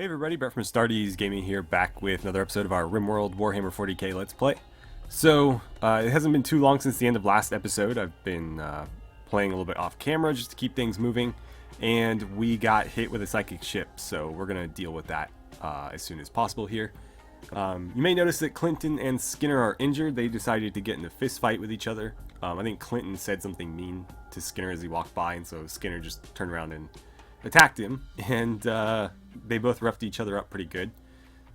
Hey everybody, Brett from AstartesGaming here, back with another episode of our RimWorld Warhammer 40k Let's Play. So, it hasn't been too long since the end of last episode. I've been playing a little bit off camera just to keep things moving, and we got hit with a psychic ship, so we're going to deal with that as soon as possible here. You may notice that Clinton and Skinner are injured. They decided to get in a fist fight with each other. I think Clinton said something mean to Skinner as he walked by, and so Skinner just turned around and attacked him, and they both roughed each other up pretty good,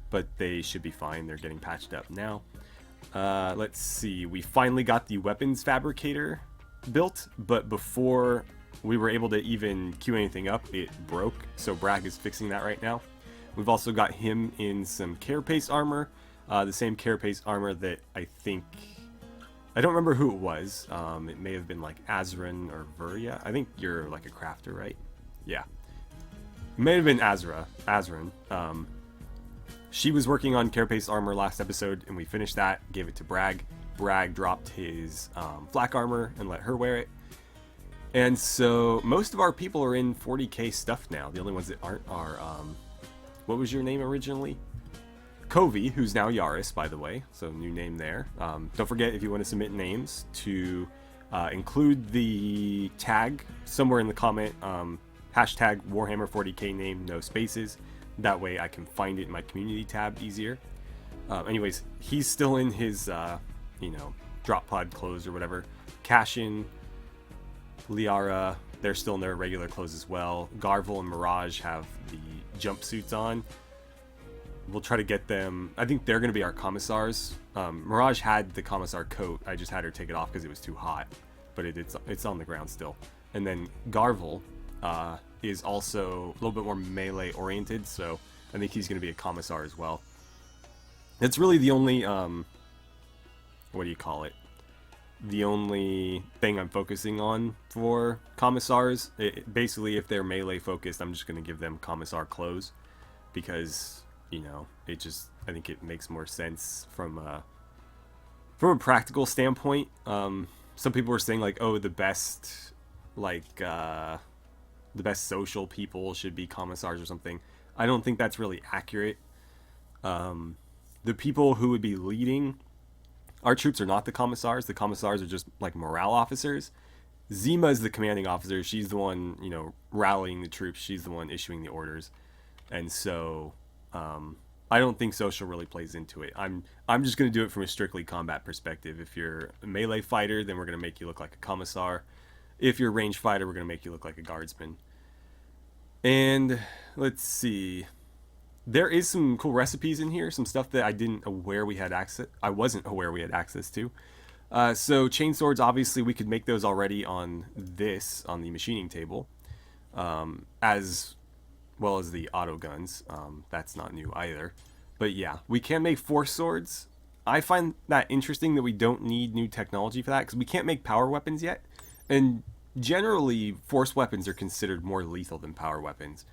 but they should be fine. They're getting patched up now. Let's see, we finally got the weapons fabricator built, but before we were able to even queue anything up, it broke, so Bragg is fixing that right now. We've also got him in some carapace armor, the same carapace armor that I don't remember who it was. It may have been like Azran or Vuria. I think you're like a crafter, right? Yeah. It may have been Azran. She was working on carapace armor last episode, and we finished that, gave it to Bragg. Bragg dropped his flak armor and let her wear it. And so most of our people are in 40k stuff now. The only ones that aren't are, what was your name originally? Covey, who's now Yaris, by the way, so new name there. Don't forget, if you want to submit names, to include the tag somewhere in the comment, hashtag Warhammer 40k name, no spaces. That way I can find it in my community tab easier. Anyways, he's still in his, drop pod clothes or whatever. Cashin, Liara, they're still in their regular clothes as well. Garvel and Mirage have the jumpsuits on. We'll try to get them. I think they're going to be our commissars. Mirage had the commissar coat. I just had her take it off because it was too hot, but it's on the ground still. And then Garvel is also a little bit more melee oriented, so I think he's going to be a commissar as well. It's really the only what do you call it? The only thing I'm focusing on for commissars. Basically, if they're melee focused, I'm just going to give them commissar clothes because, I think it makes more sense from a practical standpoint. Some people were saying like, oh, the best social people should be commissars or something. I don't think that's really accurate. The people who would be leading our troops are not the commissars. The commissars are just like morale officers. Zima is the commanding officer. She's the one, rallying the troops. She's the one issuing the orders. And so, I don't think social really plays into it. I'm just going to do it from a strictly combat perspective. If you're a melee fighter, then we're going to make you look like a commissar. If you're a ranged fighter, we're going to make you look like a guardsman. And let's see. There is some cool recipes in here, some stuff that I wasn't aware we had access to. So chainswords, obviously we could make those already on the machining table, as well as the auto guns. That's not new either. But yeah, we can make force swords. I find that interesting that we don't need new technology for that, because we can't make power weapons yet. And generally, force weapons are considered more lethal than power weapons.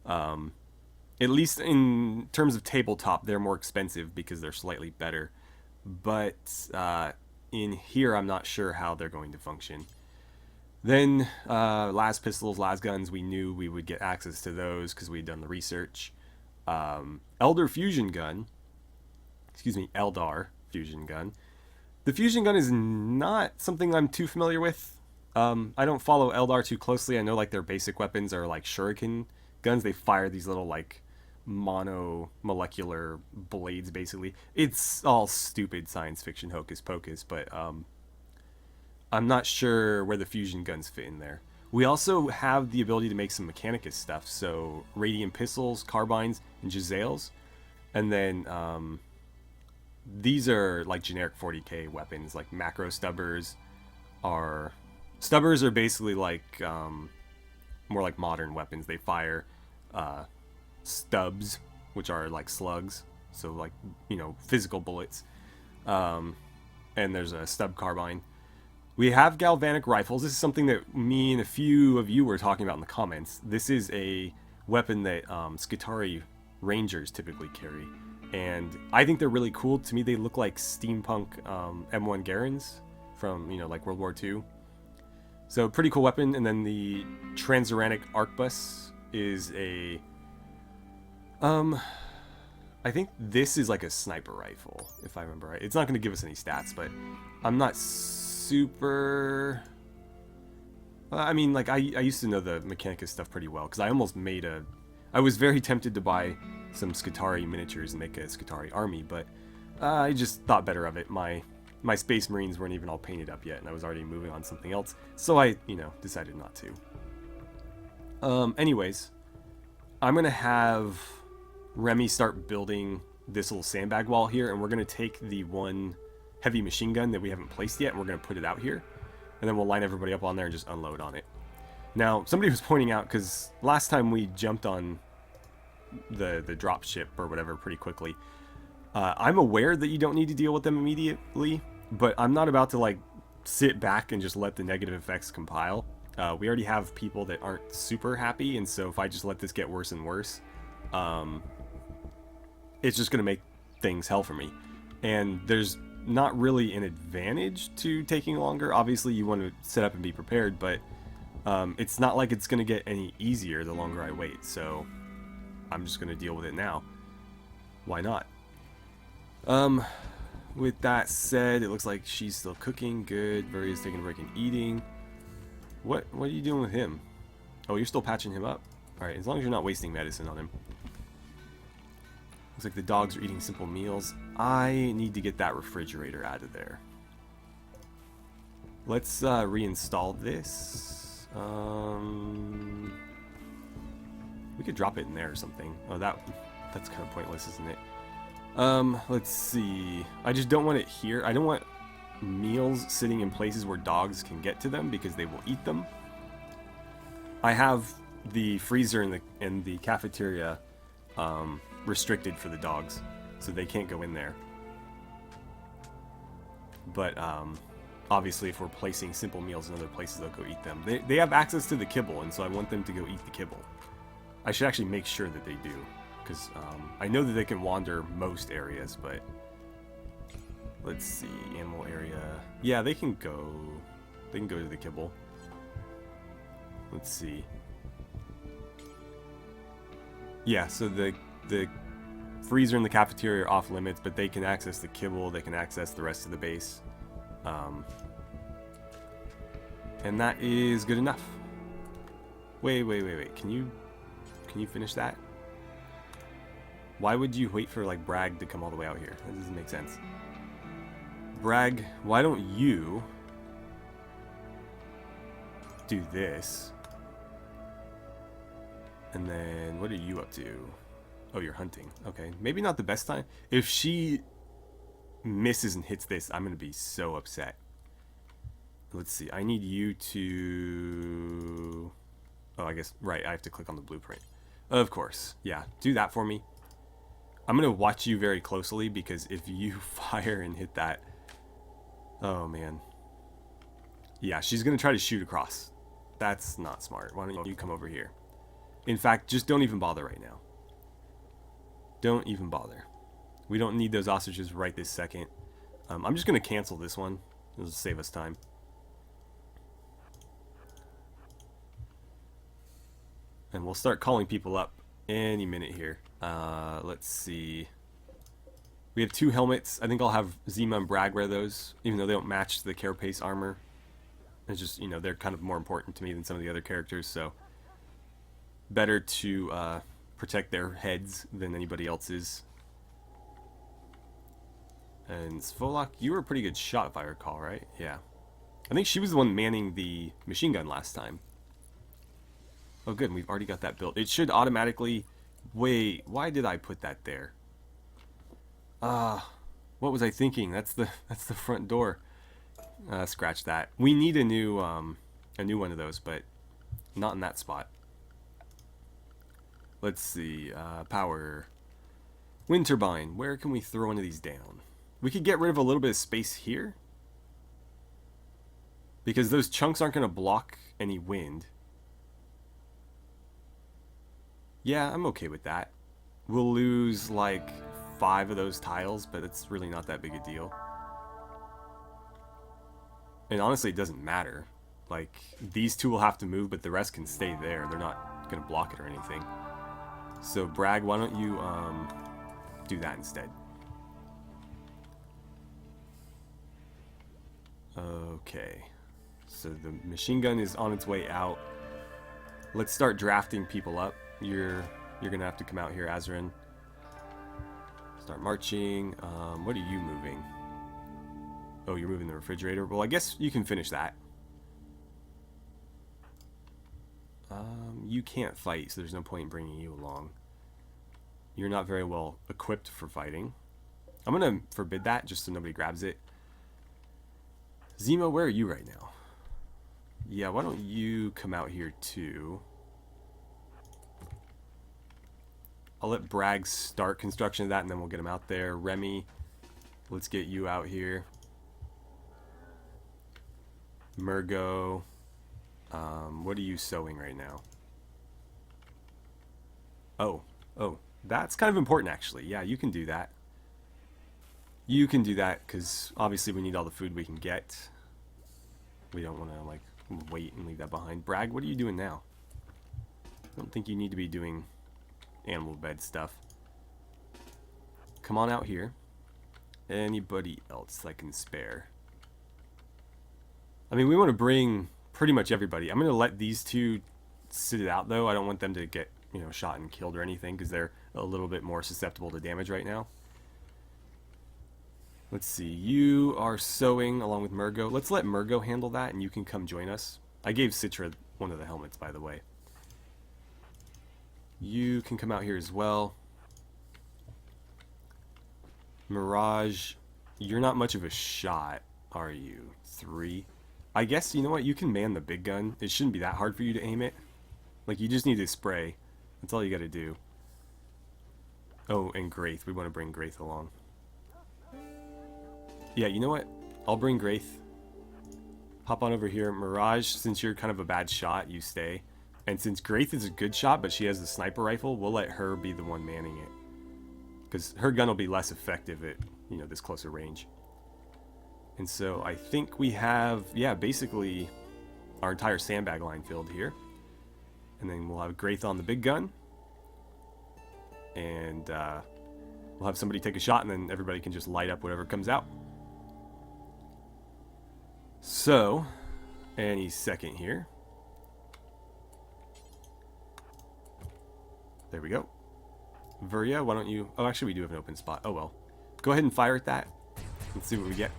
At least in terms of tabletop, they're more expensive because they're slightly better. But in here, I'm not sure how they're going to function. Then, las pistols, las guns, we knew we would get access to those because we'd done the research. Eldar Fusion Gun. Eldar Fusion Gun. The Fusion Gun is not something I'm too familiar with. I don't follow Eldar too closely. I know like their basic weapons are like shuriken guns. They fire these little like monomolecular blades basically. It's all stupid science fiction hocus pocus, but I'm not sure where the fusion guns fit in there. We also have the ability to make some Mechanicus stuff, so radiant pistols, carbines, and Jezzails. And then these are like generic 40k weapons, like macro stubbers are basically like more like modern weapons. They fire stubs, which are like slugs, so like physical bullets. And there's a stub carbine. We have Galvanic Rifles. This is something that me and a few of you were talking about in the comments. This is a weapon that Skitarii Rangers typically carry, and I think they're really cool. To me, they look like steampunk M1 Garens from like World War II. So pretty cool weapon. And then the Transuranic Arquebus is a I think this is like a sniper rifle, if I remember right. It's not going to give us any stats, but I'm not super... I mean, like, I used to know the Mechanicus stuff pretty well, because I almost made a... I was very tempted to buy some Skitarii miniatures and make a Skitarii army, but I just thought better of it. My Space Marines weren't even all painted up yet, and I was already moving on something else, so I, decided not to. Anyways, I'm going to have Remy start building this little sandbag wall here, and we're going to take the one heavy machine gun that we haven't placed yet, and we're going to put it out here, and then we'll line everybody up on there and just unload on it. Now, somebody was pointing out, because last time we jumped on the drop ship or whatever pretty quickly, I'm aware that you don't need to deal with them immediately, but I'm not about to, like, sit back and just let the negative effects compile. We already have people that aren't super happy, and so if I just let this get worse and worse, it's just going to make things hell for me. And there's not really an advantage to taking longer. Obviously, you want to set up and be prepared, but it's not like it's going to get any easier the longer I wait, so I'm just going to deal with it now. Why not? With that said, it looks like she's still cooking. Good. Varia's taking a break and eating. What are you doing with him? Oh, you're still patching him up? Alright, as long as you're not wasting medicine on him. Looks like the dogs are eating simple meals. I need to get that refrigerator out of there. Let's reinstall this. We could drop it in there or something. Oh, that's kind of pointless, isn't it? Let's see. I just don't want it here. I don't want meals sitting in places where dogs can get to them because they will eat them. I have the freezer in the cafeteria restricted for the dogs, so they can't go in there. But obviously, if we're placing simple meals in other places, they'll go eat them. They have access to the kibble, and so I want them to go eat the kibble. I should actually make sure that they do, because I know that they can wander most areas, but let's see, animal area. Yeah, they can go to the kibble. Let's see. Yeah, so the freezer and the cafeteria are off limits, but they can access the kibble, they can access the rest of the base. And that is good enough. Wait. Can you finish that? Why would you wait for, like, Bragg to come all the way out here? That doesn't make sense. Bragg, why don't you do this? And then, what are you up to? Oh, you're hunting. Okay, maybe not the best time. If she misses and hits this, I'm going to be so upset. Let's see, I need you to... Oh, I guess, right, I have to click on the blueprint. Of course, yeah, do that for me. I'm going to watch you very closely, because if you fire and hit that... Oh, man. Yeah, she's going to try to shoot across. That's not smart. Why don't you come over here? In fact, just don't even bother right now. Don't even bother. We don't need those ostriches right this second. I'm just going to cancel this one. It'll save us time. And we'll start calling people up any minute here. Let's see. We have 2 helmets. I think I'll have Zima and Bragg wear those, even though they don't match the Carapace armor. It's just, they're kind of more important to me than some of the other characters, so better to protect their heads than anybody else's. And Svolok, you were a pretty good shot if I recall, right? Yeah. I think she was the one manning the machine gun last time. Oh good, we've already got that built. It should automatically... Wait, why did I put that there? What was I thinking? That's the front door. Scratch that. We need a new one of those, but not in that spot. Let's see, power. Wind turbine. Where can we throw one of these down? We could get rid of a little bit of space here, because those chunks aren't going to block any wind. Yeah, I'm okay with that. We'll lose like 5 of those tiles, but it's really not that big a deal. And honestly, it doesn't matter. Like, these 2 will have to move, but the rest can stay there. They're not going to block it or anything. So Bragg, why don't you do that instead? Okay. So the machine gun is on its way out. Let's start drafting people up. You're gonna have to come out here, Azrin. Start marching. What are you moving? Oh, you're moving the refrigerator. Well, I guess you can finish that. You can't fight, so there's no point in bringing you along. You're not very well equipped for fighting. I'm gonna forbid that just so nobody grabs it. Zemo, where are you right now? Yeah, why don't you come out here too? I'll let Bragg start construction of that, and then we'll get him out there. Remy, let's get you out here. Murgo, what are you sewing right now? Oh, that's kind of important actually. Yeah, you can do that. You can do that because obviously we need all the food we can get. We don't want to like wait and leave that behind. Bragg, what are you doing now? I don't think you need to be doing animal bed stuff. Come on out here. Anybody else I can spare? I mean, we want to bring pretty much everybody. I'm going to let these two sit it out though. I don't want them to get, you know, shot and killed or anything because they're a little bit more susceptible to damage right now. Let's see, you are sewing along with Murgo. Let's let Murgo handle that and you can come join us. I gave Citra one of the helmets, by the way. You can come out here as well. Mirage, you're not much of a shot, are you? 3. I guess, you know what, you can man the big gun. It shouldn't be that hard for you to aim it. Like, you just need to spray. That's all you gotta do. Oh, and Graith, we want to bring Graith along. Yeah, you know what? I'll bring Graith. Hop on over here. Mirage, since you're kind of a bad shot, you stay. And since Graith is a good shot, but she has the sniper rifle, we'll let her be the one manning it. Because her gun will be less effective at, you know, this closer range. And so I think we have, yeah, basically our entire sandbag line filled here. And then we'll have Graith on the big gun. And we'll have somebody take a shot, and then everybody can just light up whatever comes out. So, any second here. There we go. Virya, why don't you... Oh, actually, we do have an open spot. Oh, well. Go ahead and fire at that. Let's see what we get.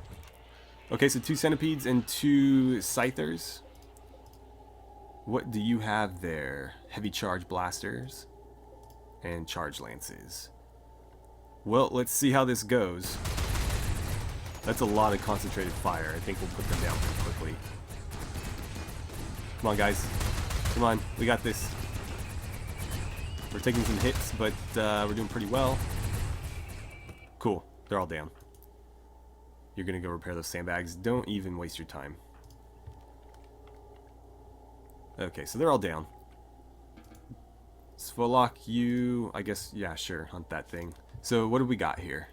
Okay, so 2 centipedes and 2 scythers. What do you have there? Heavy charge blasters and charge lances. Well, let's see how this goes. That's a lot of concentrated fire. I think we'll put them down pretty quickly. Come on, guys. Come on, we got this. We're taking some hits, but we're doing pretty well. Cool, they're all down. You're gonna go repair those sandbags. Don't even waste your time. Okay, so they're all down. Svolok, you... I guess, yeah, sure, hunt that thing. So what do we got here?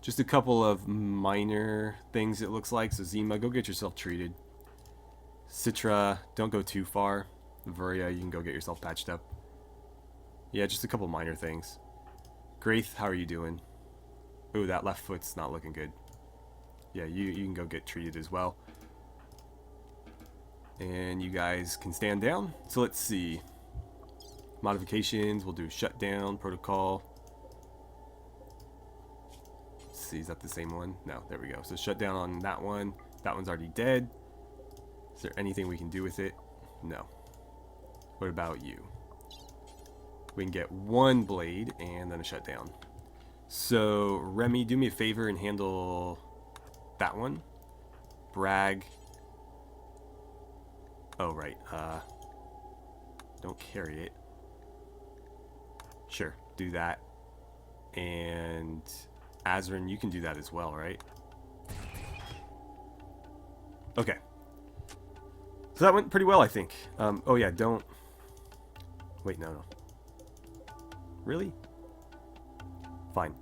Just a couple of minor things, it looks like. So Zima, go get yourself treated. Citra, don't go too far. Virya, you can go get yourself patched up. Yeah, just a couple minor things. Graith, how are you doing? Ooh, that left foot's not looking good. Yeah, you can go get treated as well. And you guys can stand down. So let's see. Modifications, we'll do shutdown, protocol. Let's see, is that the same one? No, there we go. So shutdown on that one. That one's already dead. Is there anything we can do with it? No. What about you? We can get 1 blade and then a shutdown. So, Remy, do me a favor and handle that one. Bragg. Oh, right. Don't carry it. Sure, do that. And Azrin, you can do that as well, right? Okay. So that went pretty well, I think. Oh yeah, don't... Wait, no. Really? Fine.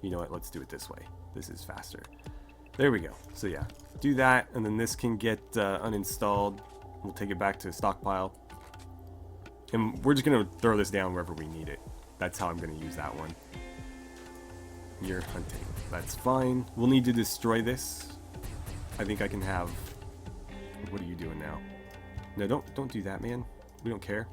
You know what, let's do it this way. This is faster. There we go. So yeah, do that, and then this can get uninstalled. We'll take it back to stockpile. And we're just going to throw this down wherever we need it. That's how I'm going to use that one. You're hunting. That's fine. We'll need to destroy this. I think I can have... What are you doing now? No, don't do that, man. We don't care.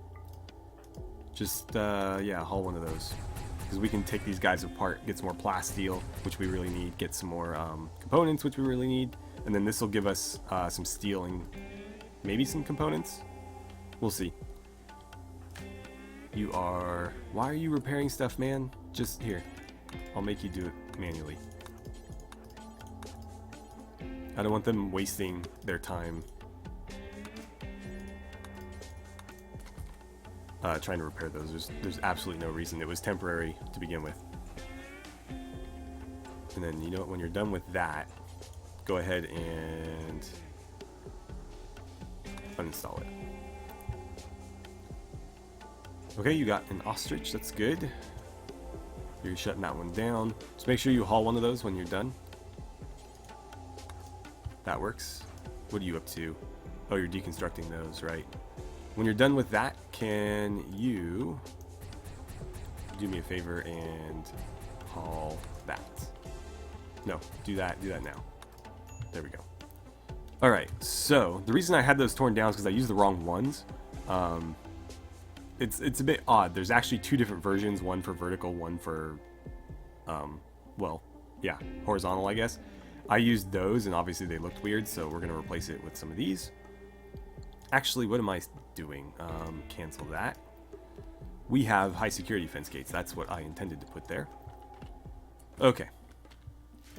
Just, yeah, haul one of those. Because we can take these guys apart, get some more plasteel, which we really need, get some more components, which we really need, and then this will give us some steel and maybe some components. We'll see. You are... Why are you repairing stuff, man? Just here. I'll make you do it manually. I don't want them wasting their time trying to repair those. There's absolutely no reason. It was temporary to begin with. And then, you know what, when you're done with that, go ahead and uninstall it. Okay, you got an ostrich. That's good. You're shutting that one down. Just make sure you haul one of those when you're done. That works. What are you up to? Oh, you're deconstructing those, right? When you're done with that, can you do me a favor and haul that? No, do that now. There we go. Alright, so the reason I had those torn down is because I used the wrong ones. It's a bit odd. There's actually two different versions, one for vertical, one for, well, yeah, horizontal, I guess. I used those, and obviously they looked weird, so we're going to replace it with some of these. Actually, what am I doing? Cancel that. We have high security fence gates. That's what I intended to put there. Okay.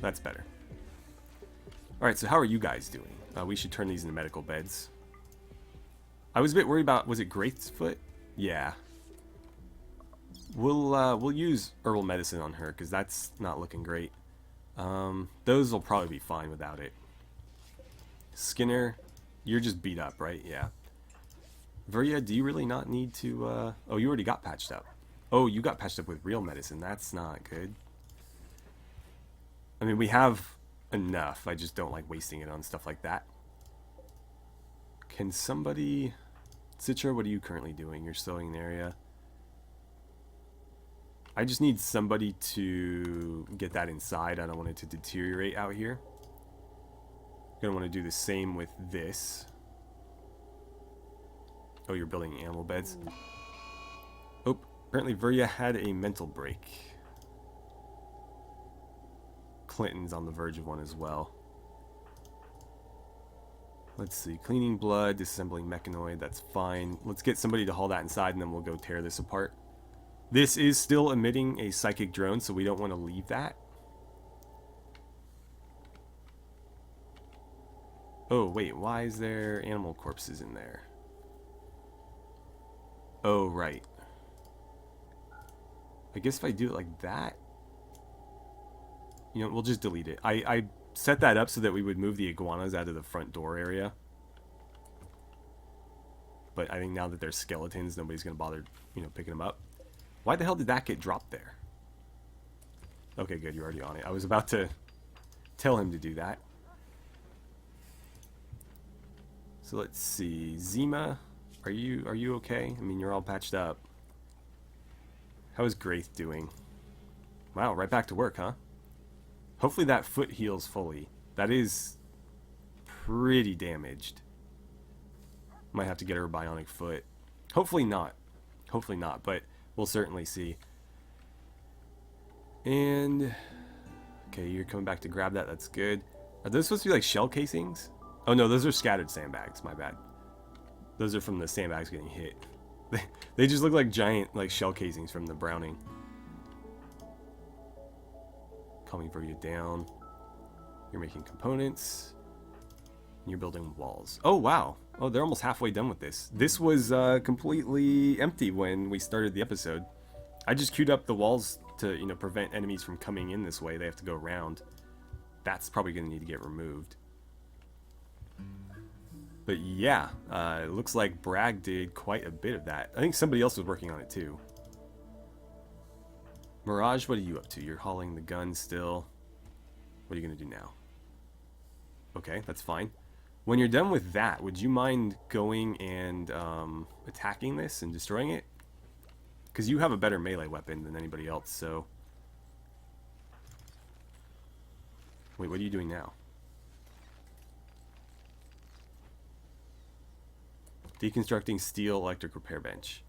That's better. Alright, so how are you guys doing? We should turn these into medical beds. I was a bit worried about, was it Graith's foot? Yeah. We'll use herbal medicine on her, because that's not looking great. Those will probably be fine without it. Skinner, you're just beat up, right? Yeah. Virya, do you really not need to, oh, you already got patched up. Oh, you got patched up with real medicine. That's not good. I mean, we have enough. I just don't like wasting it on stuff like that. Can somebody... Citra, what are you currently doing? You're sewing an area. I just need somebody to get that inside. I don't want it to deteriorate out here. Gonna want to do the same with this. Oh, you're building animal beds. Oh, apparently Virya had a mental break. Clinton's on the verge of one as well. Let's see. Cleaning blood, disassembling Mechanoid. That's fine. Let's get somebody to haul that inside, and then we'll go tear this apart. This is still emitting a psychic drone, so we don't want to leave that. Oh, wait. Why is there animal corpses in there? Oh, right. I guess if I do it like that... You know, we'll just delete it. I set that up so that we would move the iguanas out of the front door area. But I think now that they're skeletons, nobody's going to bother, you know, picking them up. Why the hell did that get dropped there? Okay, good. You're already on it. I was about to tell him to do that. So let's see. Zima, are you okay? I mean, you're all patched up. How is Graith doing? Wow, right back to work, huh? Hopefully that foot heals fully. That is pretty damaged. Might have to get her a bionic foot. Hopefully not. Hopefully not, but we'll certainly see. And... Okay, you're coming back to grab that. That's good. Are those supposed to be like shell casings? Oh no, those are scattered sandbags. My bad. Those are from the sandbags getting hit. They just look like giant like shell casings from the Browning. Calming Virya down. You're making components. You're building walls. Oh, wow. Oh, they're almost halfway done with this. This was completely empty when we started the episode. I just queued up the walls to, you know, prevent enemies from coming in this way. They have to go around. That's probably going to need to get removed. But yeah, it looks like Bragg did quite a bit of that. I think somebody else was working on it too. Mirage, what are you up to? You're hauling the gun still. What are you going to do now? Okay, that's fine. When you're done with that, would you mind going and attacking this and destroying it? Because you have a better melee weapon than anybody else, so... Wait, what are you doing now? Deconstructing steel electric repair bench.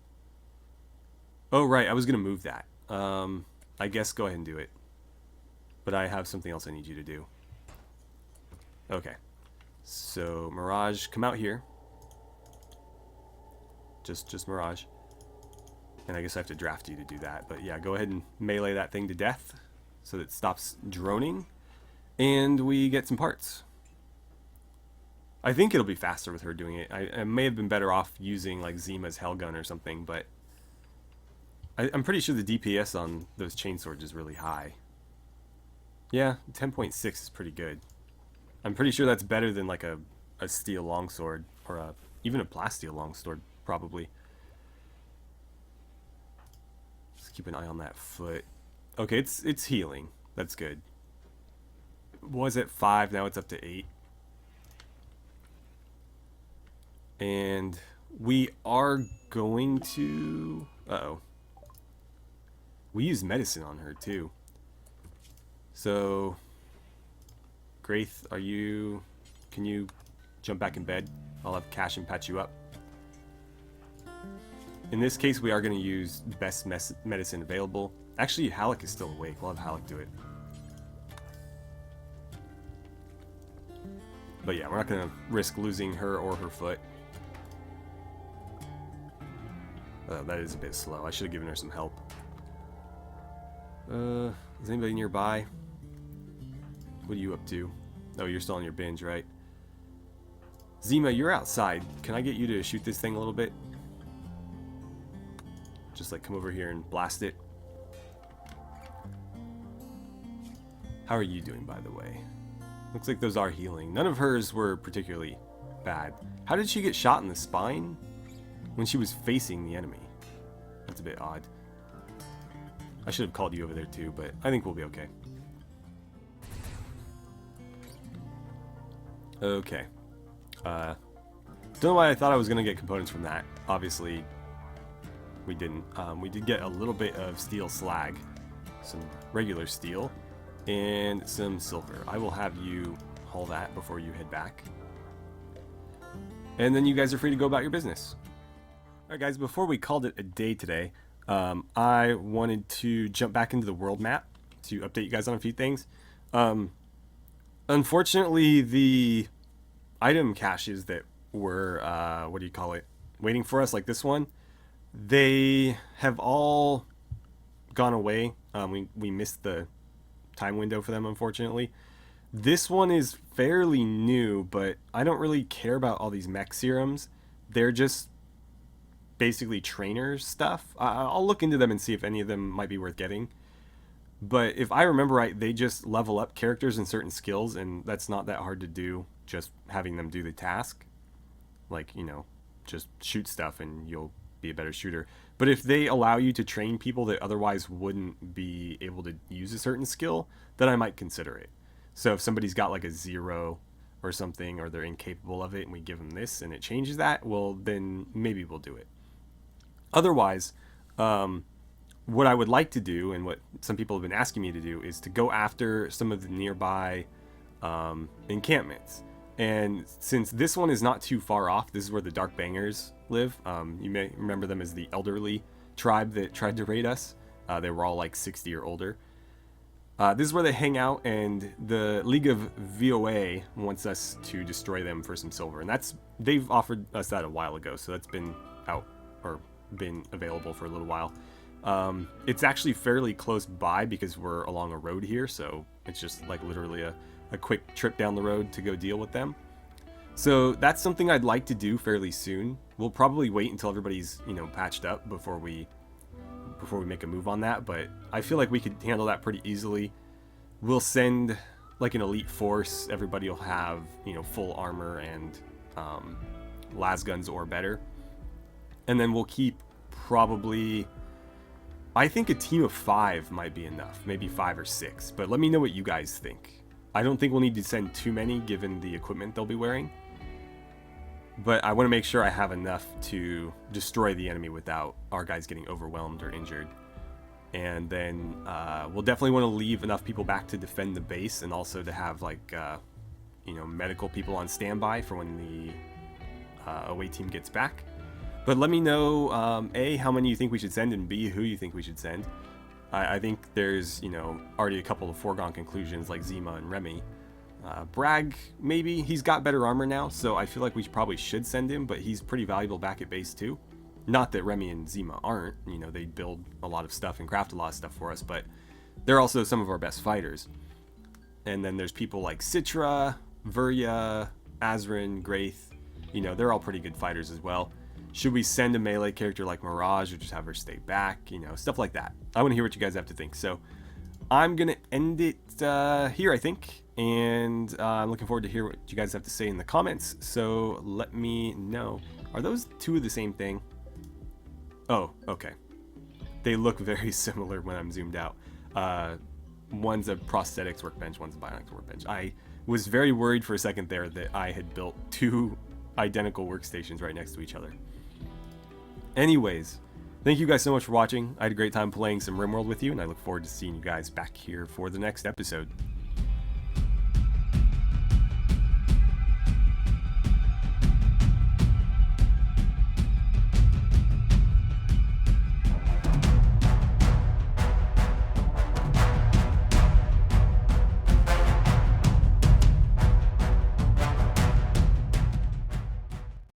Oh, right, I was going to move that. I guess go ahead and do it. But I have something else I need you to do. Okay. So, Mirage, come out here. Just Mirage. And I guess I have to draft you to do that. But yeah, go ahead and melee that thing to death so that it stops droning. And we get some parts. I think it'll be faster with her doing it. I may have been better off using like Zima's Hellgun or something, but I'm pretty sure the DPS on those chainswords is really high. Yeah, 10.6 is pretty good. I'm pretty sure that's better than like a steel longsword, or even a plasteel longsword, probably. Just keep an eye on that foot. Okay, it's healing. That's good. It was at 5, now it's up to 8. And we are going to... Uh-oh. We use medicine on her, too. So... Graith, are you... Can you jump back in bed? I'll have Cash and patch you up. In this case, we are going to use best medicine available. Actually, Halleck is still awake. We'll have Halleck do it. But yeah, we're not going to risk losing her or her foot. That is a bit slow. I should have given her some help. Is anybody nearby? What are you up to? Oh, you're still on your binge, right? Zima, you're outside. Can I get you to shoot this thing a little bit? Just like come over here and blast it. How are you doing, by the way? Looks like those are healing. None of hers were particularly bad. How did she get shot in the spine when she was facing the enemy? That's a bit odd. I should have called you over there too, but I think we'll be okay. Okay. Don't know why I thought I was going to get components from that. Obviously, we didn't. We did get a little bit of steel slag, some regular steel, and some silver. I will have you haul that before you head back. And then you guys are free to go about your business. Alright guys, before we called it a day today, I wanted to jump back into the world map to update you guys on a few things. Unfortunately, the item caches that were, what do you call it, waiting for us, like this one, they have all gone away. We missed the time window for them, unfortunately. This one is fairly new, but I don't really care about all these mech serums. They're just basically trainer stuff. I'll look into them and see if any of them might be worth getting. But if I remember right, they just level up characters in certain skills, and that's not that hard to do, just having them do the task. Like, you know, just shoot stuff and you'll be a better shooter. But if they allow you to train people that otherwise wouldn't be able to use a certain skill, then I might consider it. So if somebody's got like a 0 or something, or they're incapable of it, and we give them this and it changes that, well, then maybe we'll do it. Otherwise, what I would like to do, and what some people have been asking me to do, is to go after some of the nearby encampments. And since this one is not too far off, this is where the Dark Bangers live. You may remember them as the elderly tribe that tried to raid us. They were all like 60 or older. This is where they hang out, and the League of VOA wants us to destroy them for some silver. And they've offered us that a while ago, so that's been out, or been available for a little while. It's actually fairly close by because we're along a road here, so it's just like literally a quick trip down the road to go deal with them. So that's something I'd like to do fairly soon. We'll probably wait until everybody's, you know, patched up before we make a move on that, but I feel like we could handle that pretty easily. We'll send like an elite force. Everybody will have, you know, full armor and las guns or better. And then we'll keep probably, I think a team of 5 might be enough, maybe 5 or 6, but let me know what you guys think. I don't think we'll need to send too many given the equipment they'll be wearing. but I want to make sure I have enough to destroy the enemy without our guys getting overwhelmed or injured. And then we'll definitely want to leave enough people back to defend the base, and also to have like medical people on standby for when the away team gets back. But let me know A, how many you think we should send, and B, who you think we should send. I think there's already a couple of foregone conclusions like Zima and Remy. Bragg, maybe. He's got better armor now, so I feel like we probably should send him, but he's pretty valuable back at base too. Not that Remy and Zima aren't, they build a lot of stuff and craft a lot of stuff for us, but they're also some of our best fighters. And then there's people like Citra, Virya, Azrin, Graith, they're all pretty good fighters as well. Should we send a melee character like Mirage, or just have her stay back, stuff like that. I want to hear what you guys have to think. So I'm going to end it here, I think. And I'm looking forward to hear what you guys have to say in the comments. So let me know. Are those two of the same thing? Oh, okay. They look very similar when I'm zoomed out. One's a prosthetics workbench, one's a bionics workbench. I was very worried for a second there that I had built two identical workstations right next to each other. Anyways, thank you guys so much for watching. I had a great time playing some RimWorld with you, and I look forward to seeing you guys back here for the next episode.